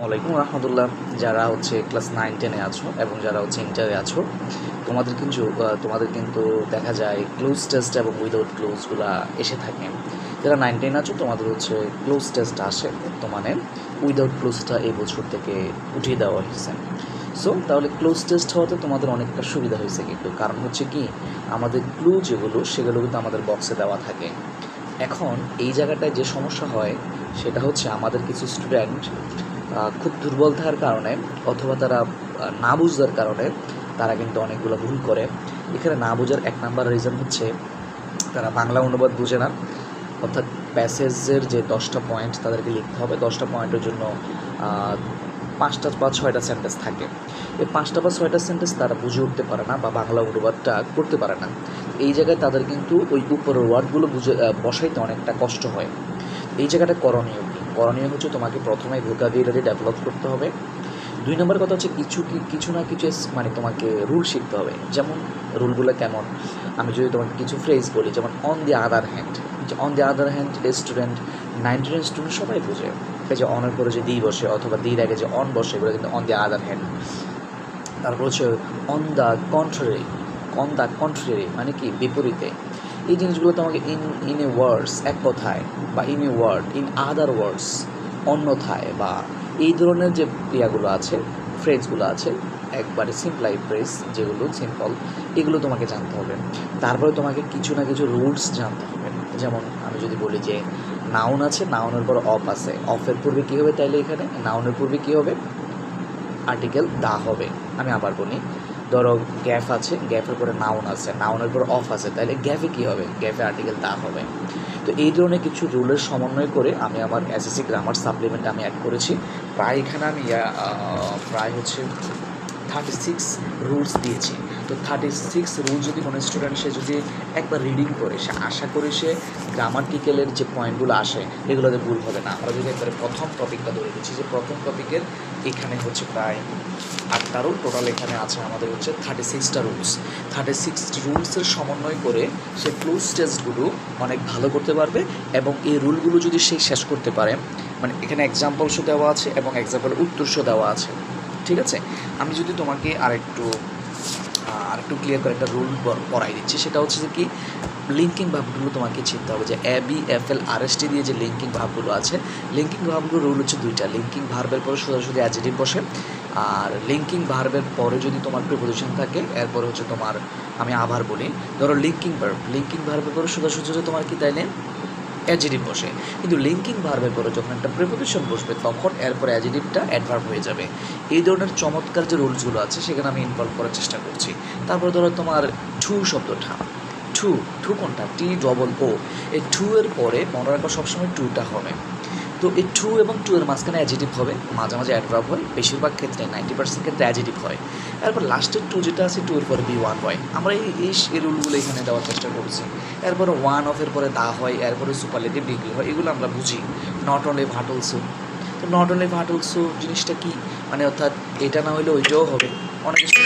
ওয়ালাইকুম রহমতুল্লাহ। যারা হচ্ছে ক্লাস 9-10-এ আছো এবং যারা হচ্ছে ইন্টারে আছো, তোমাদের কিন্তু দেখা যায় ক্লোজ টেস্ট এবং উইদাউট ক্লোজগুলা এসে থাকে। যারা 9-10 আছো তোমাদের হচ্ছে ক্লোজ টেস্ট আসে, বর্তমানে উইদাউট ক্লোজটা এই বছর থেকে উঠিয়ে দেওয়া হয়েছে। সো তাহলে ক্লোজ টেস্ট হওয়াতে তোমাদের অনেকটা সুবিধা হয়েছে, কিন্তু কারণ হচ্ছে কি, আমাদের ক্লু সেগুলো কিন্তু আমাদের বক্সে দেওয়া থাকে। এখন এই জায়গাটায় যে সমস্যা হয় সেটা হচ্ছে আমাদের কিছু স্টুডেন্ট খুব দুর্বল থাকার কারণে অথবা তারা না বুঝার কারণে তারা কিন্তু অনেকগুলো ভুল করে। এখানে না বোঝার এক নাম্বার রিজন হচ্ছে তারা বাংলা অনুবাদ বুঝে না, অর্থাৎ প্যাসেজের যে 10টা পয়েন্ট তাদেরকে লিখতে হবে, 10টা পয়েন্টের জন্য 5টা বা 6টা সেন্টেন্স থাকে। এই 5টা বা 6টা সেন্টেন্স তারা বুঝে উঠতে পারে না বা বাংলা অনুবাদটা করতে পারে না। এই জায়গায় তাদের কিন্তু ওই উপরের ওয়ার্ডগুলো বসাইতে অনেকটা কষ্ট হয়। এই জায়গাটা করণীয় হচ্ছে তোমাকে প্রথমে ভোকাবুলারি ডেভেলপ করতে হবে। 2 নম্বর কথা হচ্ছে কিছু না কিছু মানে তোমাকে রুল শিখতে হবে। যেমন রুলগুলো কেমন, আমি যদি তোমাকে কিছু ফ্রেজ বলি, যেমন অন দি আদার হ্যান্ড, যে on the other hand student 9-10 student সবাই বোঝে। এই যে অনের পরে যে দি বসে অথবা দির আগে যে অন বসে, এগুলো কিন্তু অন দি আদার হ্যান্ড। তারপর হচ্ছে অন দ্য কন্ট্রারি মানে কি, বিপরীতে। এই জিনিসগুলো তোমাকে ইন এ ওয়ার্ডস, এক কথায়, বা in a word, in other words, অন্যথায়, বা এই ধরনের যে ক্রিয়াগুলো আছে, ফ্রেজগুলো আছে, একবারে সিম্পলাই ফ্রেজ যেগুলো সিম্পল, এগুলো তোমাকে জানতে হবে। তারপরে তোমাকে কিছু না কিছু রুলস জানতে হবে। যেমন আমি যদি বলি যে নাউন আছে, নাউনের পর অফ আছে, অফের পূর্বে কী হবে, তাইলে এখানে নাউনের পূর্বে কী হবে, আর্টিকেল দা হবে। আমি আবার বলি, ধরো গ্যাফ আছে, গ্যাফের পরে নাউন আছে, নাউনের পর অফ আছে, তাহলে গ্যাফে কী হবে, গ্যাফে আর্টিকেল দা হবে। তো এই ধরনের কিছু রুলের সমন্বয় করে আমি আমার এসএসসি গ্রামার সাপ্লিমেন্ট আমি অ্যাড করেছি। প্রায় এখানে আমি প্রায় হচ্ছে 36 রুলস দিয়েছি। তো 36 রুল যদি কোনো স্টুডেন্ট সে যদি একবার রিডিং করে, সে আশা করে সে গ্রামাটিক্যালের যে পয়েন্টগুলো আসে এগুলোতে ভুল হবে না। আমরা যদি একবারে প্রথম টপিকটা ধরে দিচ্ছি, যে প্রথম টপিকের এখানে হচ্ছে প্রায় 8টা রুল, টোটাল এখানে আছে আমাদের হচ্ছে 36টা রুলস। 36 রুলসের সমন্বয় করে সে ক্লোজ টেস্টগুলো অনেক ভালো করতে পারবে, এবং এই রুলগুলো যদি সে শেষ করতে পারে, মানে এখানে এক্সাম্পলসও দেওয়া আছে এবং এক্সাম্পল উত্তরসও দেওয়া আছে, ঠিক আছে। আমি যদি তোমাকে আরেকটু ক্লিয়ার করে একটা রুল পড়াই দিচ্ছি, সেটা হচ্ছে যে কি, লিঙ্কিং ভাবগুলো তোমাকে চিনতে হবে। যে ABFL RST দিয়ে যে লিঙ্কিং ভাবগুলো আছে, লিঙ্কিং ভাবগুলোর রুল হচ্ছে 2টা। লিঙ্কিং ভার্বের পরে সোজাসুজি অ্যাডজেক্টিভ বসে, আর লিঙ্কিং ভার্বের পরে যদি তোমার প্রিপোজিশন থাকে, এরপরে হচ্ছে তোমার, আমি আবার বলি, ধরো লিঙ্কিং ভার্বের পরে সোজাসুজি তোমার কি, তাইলে অ্যাডজেক্টিভ বসে। কিন্তু লিঙ্কিং ভার্বের পরে যখন একটা প্রিপোজিশন বসবে, তখন এরপরে অ্যাডজেক্টিভটা অ্যাডভার্ব হয়ে যাবে। এই ধরনের চমৎকার যে রুলসগুলো আছে সেখানে আমি ইনভলভ করার চেষ্টা করছি। তারপরে ধরো তোমার টু শব্দটা, টু কোনটা, TOO, এই টু এর পরে মনে রাখা সবসময় টুটা হবে। তো এই টু এবং টু এর মাঝখানে অ্যাডজেক্টিভ হবে, মাঝে মাঝে অ্যাডভার্ব হয়, বেশিরভাগ ক্ষেত্রে 90% ক্ষেত্রে অ্যাডজেক্টিভ হয়। এরপর লাস্টের টু যেটা আছে, টু এর পরে B1 হয়। আমরা এই রুলগুলো এখানে দেওয়ার চেষ্টা করছি। এরপরে ওয়ান অফের পরে দা হয়, এরপরে সুপারলেটিভ ডিগ্রি হয়, এগুলো আমরা বুঝি। নট অনলি ভাট অলসো, তো নট অনলি ভাট অলসো জিনিসটা কি, মানে অর্থাৎ এটা না হলে ওইটাও হবে, অনেক কিছু